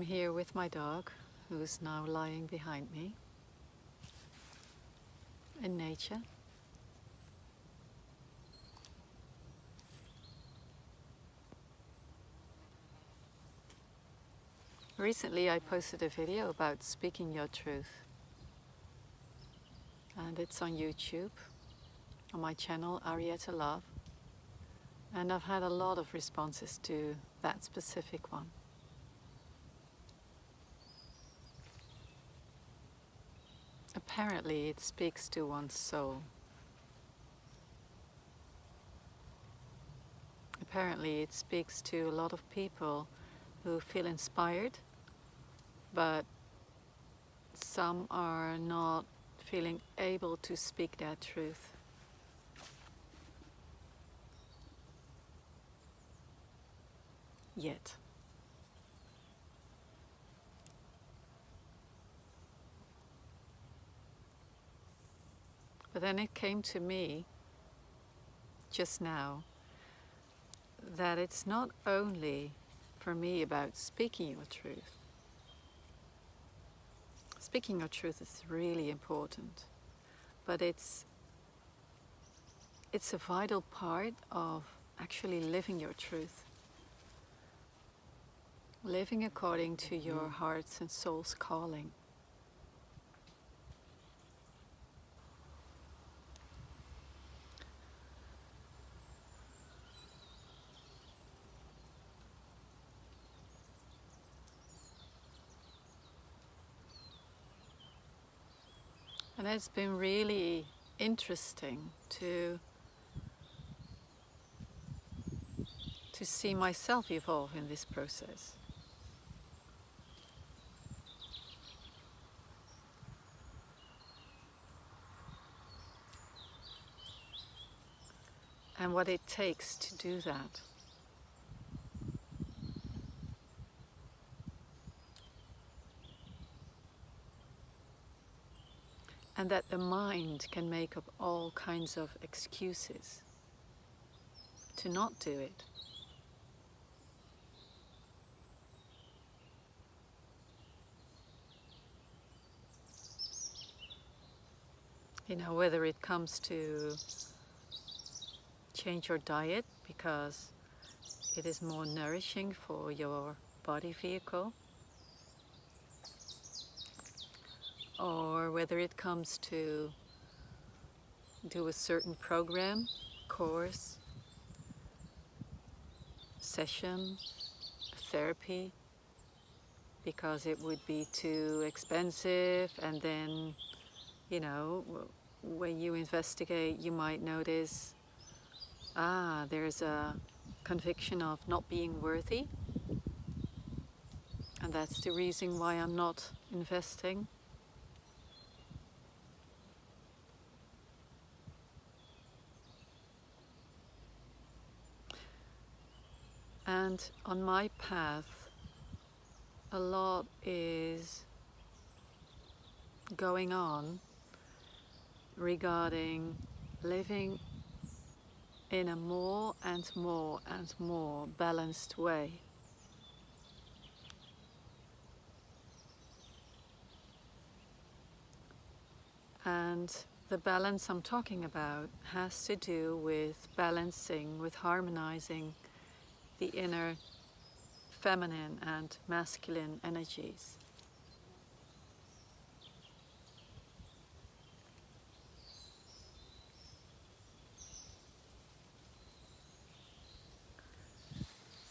I'm here with my dog, who's now lying behind me in nature. Recently I posted a video about speaking your truth, and it's on YouTube, on my channel Ariette Love, and I've had a lot of responses to that specific one. Apparently it speaks to one's soul. Apparently it speaks to a lot of people who feel inspired, but some are not feeling able to speak their truth. Yet. But then it came to me just now that it's not only for me about speaking your truth. Speaking your truth is really important, but it's a vital part of actually living your truth. Living according to your heart's and soul's calling. And it's been really interesting to see myself evolve in this process. And what it takes to do that. And that the mind can make up all kinds of excuses to not do it. You know, whether it comes to change your diet because it is more nourishing for your body vehicle, or whether it comes to do a certain program, course, session, therapy, because it would be too expensive, and then, you know, when you investigate, you might notice, there's a conviction of not being worthy, and that's the reason why I'm not investing. And on my path, a lot is going on regarding living in a more and more and more balanced way. And the balance I'm talking about has to do with balancing, with harmonizing the inner feminine and masculine energies.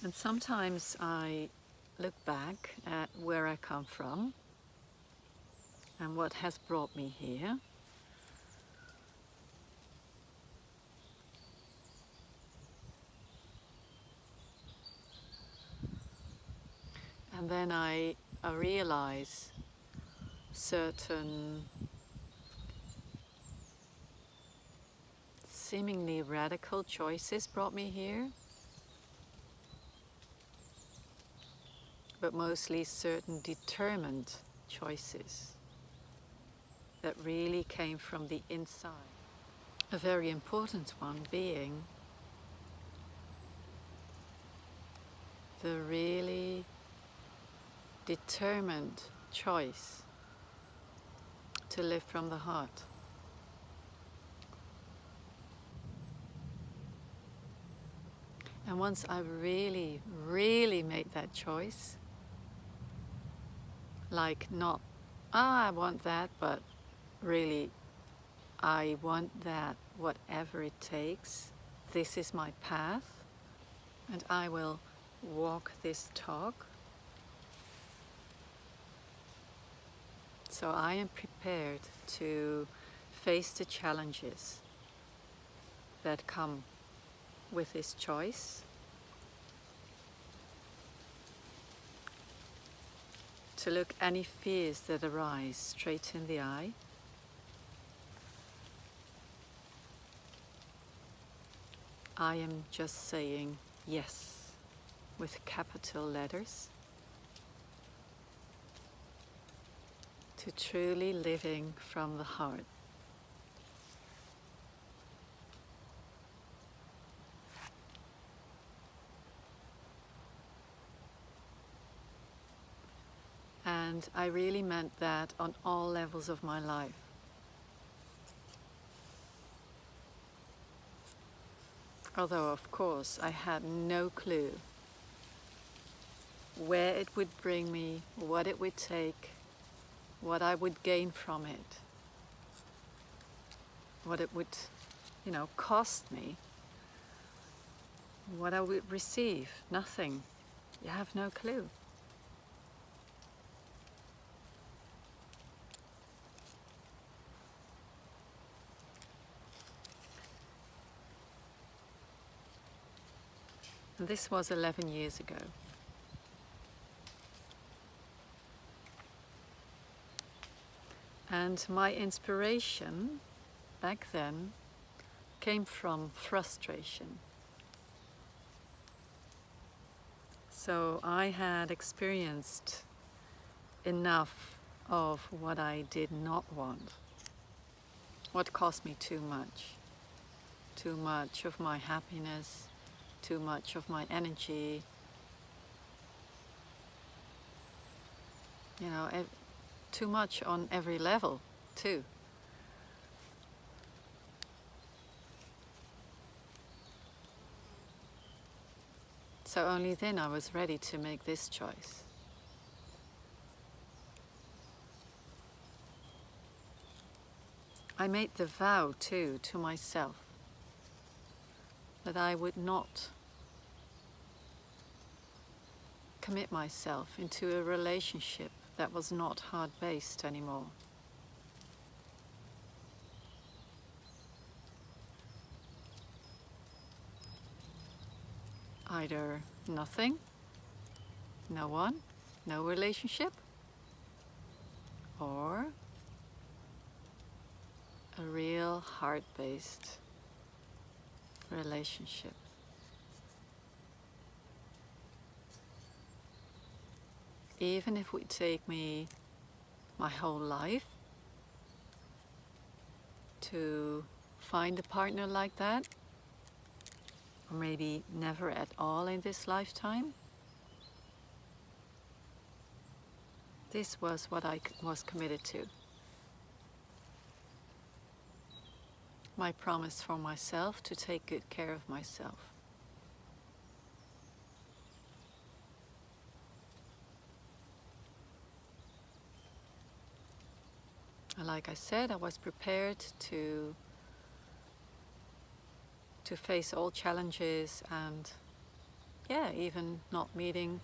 And sometimes I look back at where I come from and what has brought me here. And then I realize certain seemingly radical choices brought me here, but mostly certain determined choices that really came from the inside. A very important one being the really determined choice to live from the heart. And once I really, really made that choice, like not, I want that, but really, I want that, whatever it takes. This is my path, and I will walk this talk. So I am prepared to face the challenges that come with this choice, to look any fears that arise straight in the eye, I am just saying yes with capital letters to truly living from the heart. And I really meant that on all levels of my life. Although, of course, I had no clue where it would bring me, what it would take, what I would gain from it, what it would, cost me, what I would receive. Nothing. You have no clue. And this was 11 years ago. And my inspiration back then came from frustration. So I had experienced enough of what I did not want, what cost me too much of my happiness, too much of my energy, too much on every level too. So only then I was ready to make this choice. I made the vow too to myself that I would not commit myself into a relationship that was not heart-based anymore. Either nothing, no one, no relationship, or a real heart-based relationship. Even if it would take me my whole life to find a partner like that, or maybe never at all in this lifetime, this was what I was committed to. My promise for myself to take good care of myself. And like I said, I was prepared to face all challenges and, even not meeting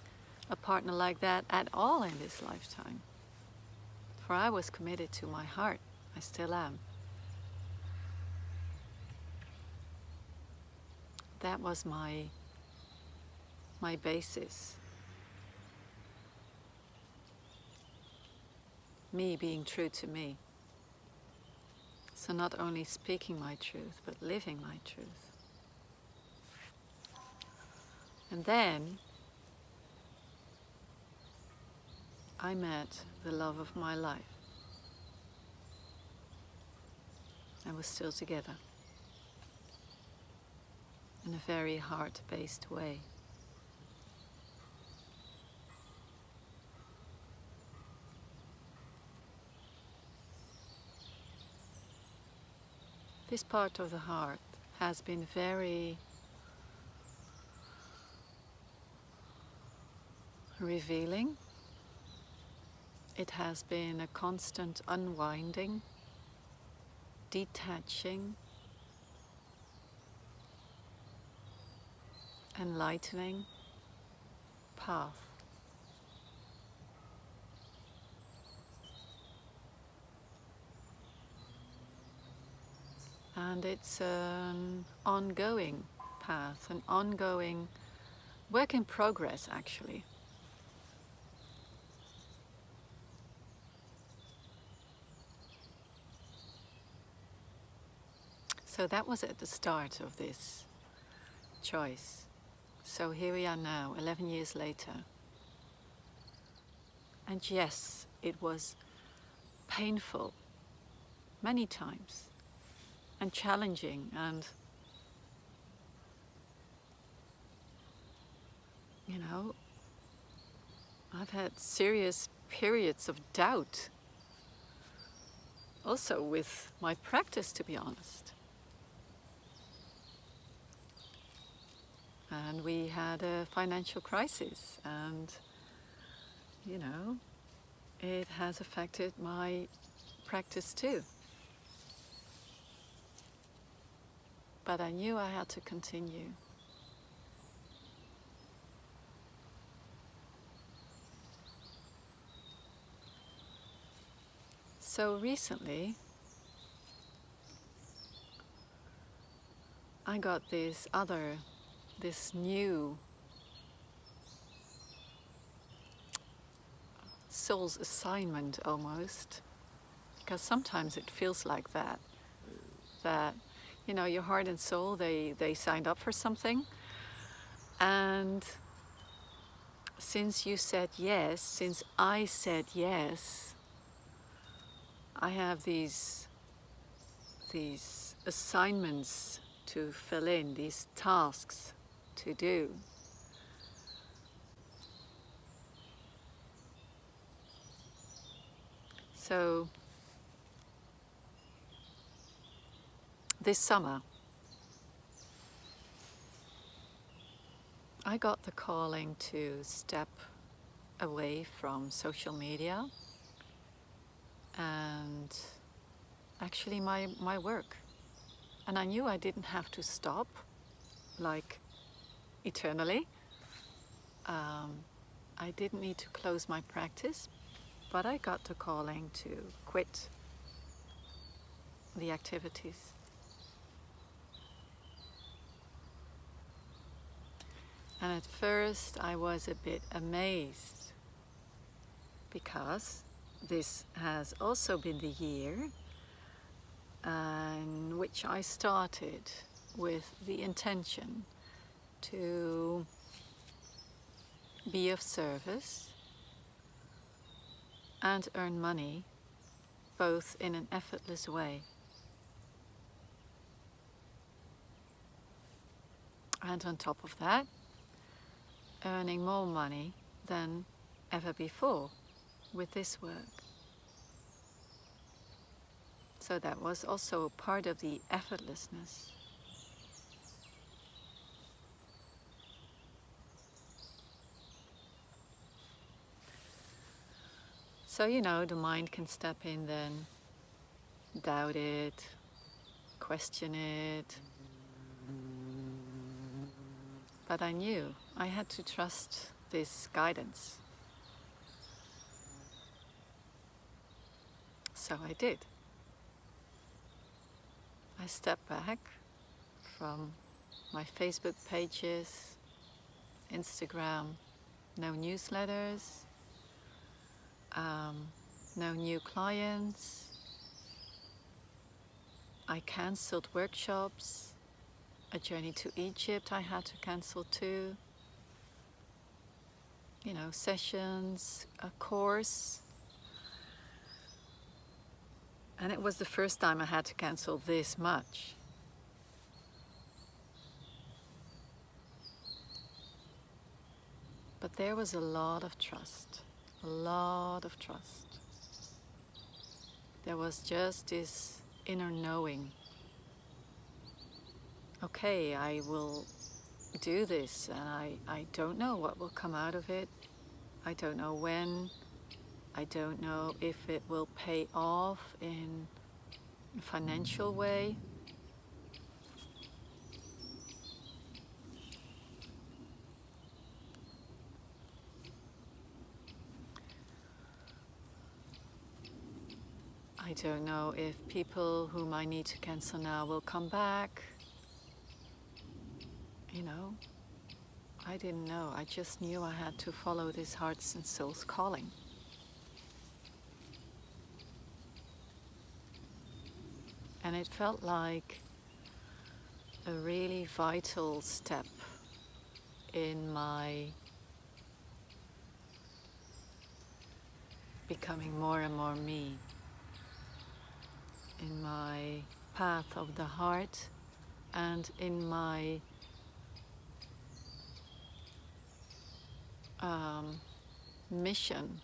a partner like that at all in this lifetime. For I was committed to my heart. I still am. That was my basis. Me being true to me. So not only speaking my truth, but living my truth. And then I met the love of my life. And we're still together. In a very heart-based way. this part of the heart has been very revealing. It has been a constant unwinding, detaching, enlightening path. And it's an ongoing path, an ongoing work in progress, actually. So that was at the start of this choice. So here we are now, 11 years later. And yes, it was painful many times and challenging, and you know, I've had serious periods of doubt also with my practice, to be honest. And we had a financial crisis, and you know, it has affected my practice too. But I knew I had to continue. So recently, I got this new soul's assignment almost, because sometimes it feels like that, you know, your heart and soul, they signed up for something, and since you said yes, since I said yes, I have these assignments to fill in, these tasks to do. So this summer, I got the calling to step away from social media and actually my work. And I knew I didn't have to stop, like, eternally. I didn't need to close my practice, but I got the calling to quit the activities. And at first I was a bit amazed, because this has also been the year in which I started with the intention to be of service and earn money, both in an effortless way. And on top of that, earning more money than ever before with this work. So that was also part of the effortlessness. So, you know, the mind can step in then, doubt it, question it. But I knew I had to trust this guidance. So I did. I stepped back from my Facebook pages, Instagram, no newsletters, no new clients. I cancelled workshops. A journey to Egypt I had to cancel too. You know, sessions, a course. And it was the first time I had to cancel this much. But there was a lot of trust, a lot of trust. There was just this inner knowing okay, I will do this, and I don't know what will come out of it. I don't know when. I don't know if it will pay off in a financial way. I don't know if people whom I need to cancel now will come back. You know, I didn't know. I just knew I had to follow this heart's and soul's calling. And it felt like a really vital step in my becoming more and more me, in my path of the heart, and in my mission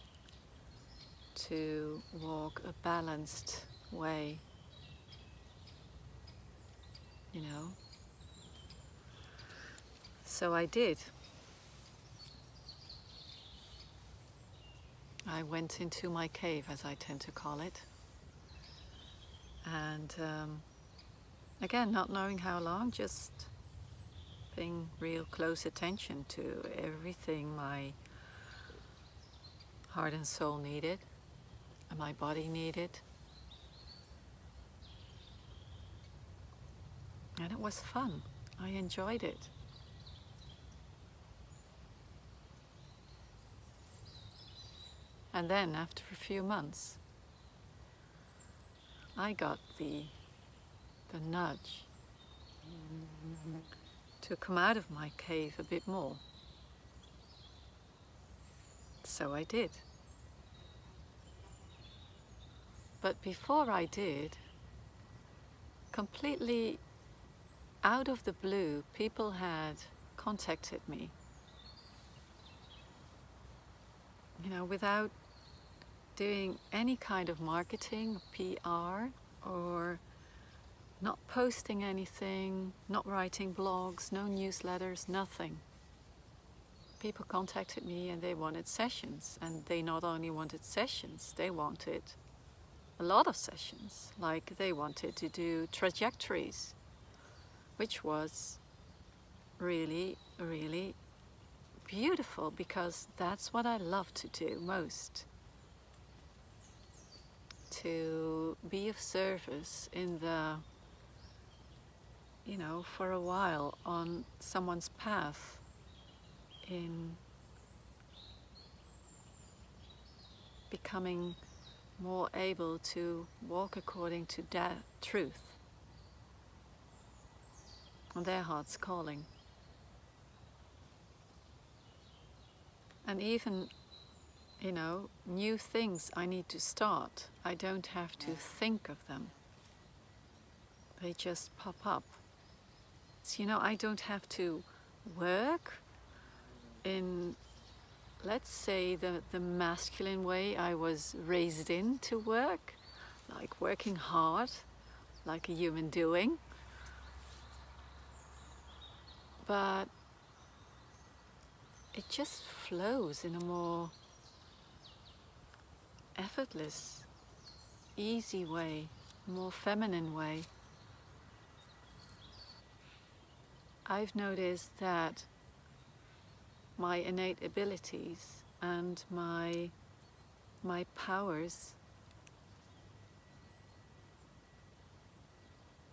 to walk a balanced way, you know. So I did. I went into my cave, as I tend to call it, and again, not knowing how long, just paying real close attention to everything my heart and soul needed, and my body needed. And it was fun. I enjoyed it. And then, after a few months, I got the nudge to come out of my cave a bit more. So I did. But before I did, completely out of the blue, people had contacted me, you know, without doing any kind of marketing, PR, or not posting anything, not writing blogs, no newsletters, nothing. People contacted me and they wanted sessions, and they not only wanted sessions, they wanted a lot of sessions. Like they wanted to do trajectories, which was really, really beautiful, because that's what I love to do most. To be of service in the, you know, for a while on someone's path in becoming more able to walk according to that truth and their heart's calling. And even, you know, new things I need to start, I don't have to think of them. They just pop up. So, you know, I don't have to work in, let's say, the masculine way I was raised in to work, like working hard, like a human doing. But it just flows in a more effortless, easy way, more feminine way. I've noticed that my innate abilities and my powers,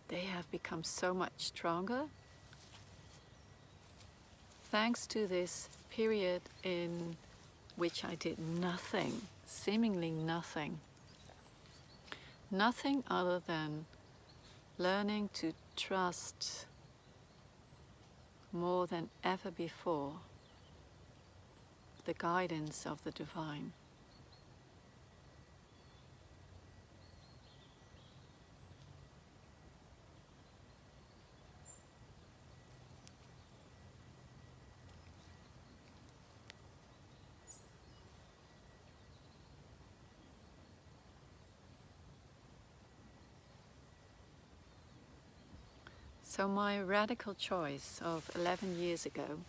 they have become so much stronger thanks to this period in which I did nothing, seemingly nothing. Nothing other than learning to trust more than ever before the guidance of the divine. So my radical choice of 11 years ago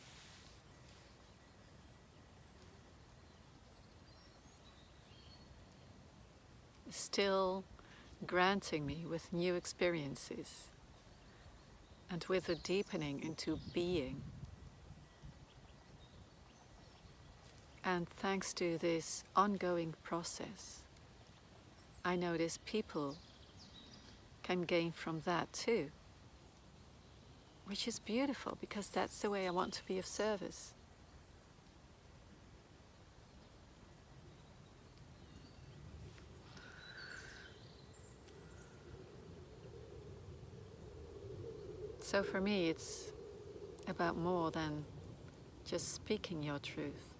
is still granting me with new experiences and with a deepening into being. And thanks to this ongoing process, I notice people can gain from that too, which is beautiful because that's the way I want to be of service. So for me, it's about more than just speaking your truth.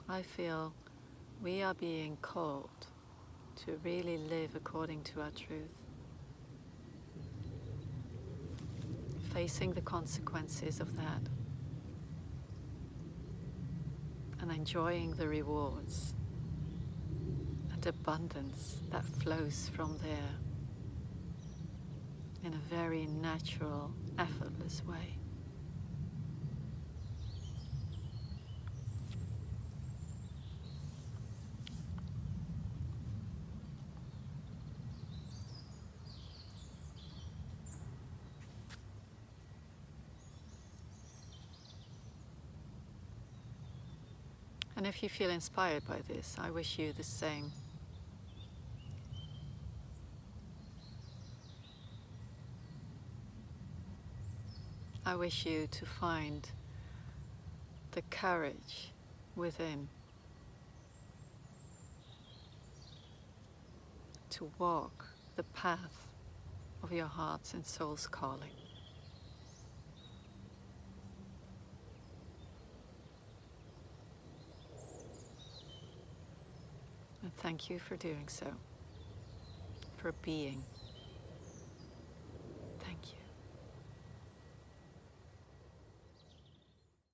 I feel we are being called to really live according to our truth, facing the consequences of that and enjoying the rewards and abundance that flows from there in a very natural, effortless way. And if you feel inspired by this, I wish you the same. I wish you to find the courage within to walk the path of your heart's and soul's calling. And thank you for doing so, for being.